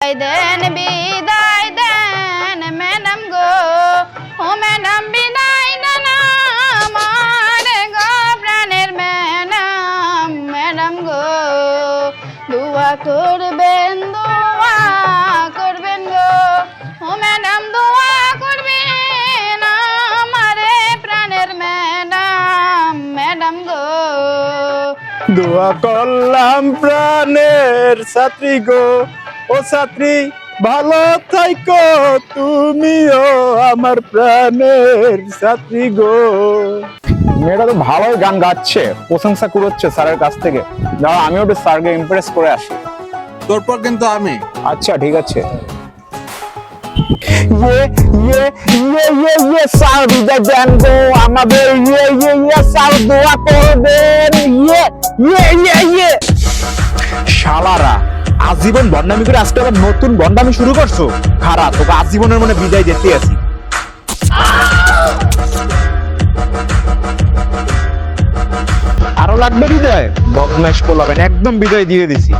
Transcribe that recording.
বিদায় দেন ম্যাডাম গো, ও ম্যাডাম বিদায় দেন আমার গো প্রাণের ম্যাডাম, ম্যাডাম গো দোয়া করবেন গো, ও ম্যাডাম দোয়া করবেন আমারে প্রাণের ম্যাডাম, ম্যাডাম গো। দোয়া করলাম প্রাণের ছাত্রী গো, ও ছাত্রী ভালো থাইকো তুমিও আমার প্রাণের ছাত্রী গো। মেয়েটা তো ভালোই গান গাচ্ছে, প্রশংসা কুড়োচ্ছে স্যারের কাছ থেকে। দাঁড়া আমিও একটু স্যারকে ইমপ্রেস করে আসি। তোর পর কিন্তু আমি। আচ্ছা ঠিক আছে। স্যার বিদায় দেন গো আমাদের, স্যার দোয়া করবেন। শালারা আজীবন বন্ডামি করে আজকে আবার নতুন বন্ডামি শুরু করছো। খারাপ তোকে আজীবনের মনে বিদায় দিতে আছি। আরো লাগবে বিদায়? বদমাশ পোলাবেন, একদম বিদায় দিয়ে দিছি।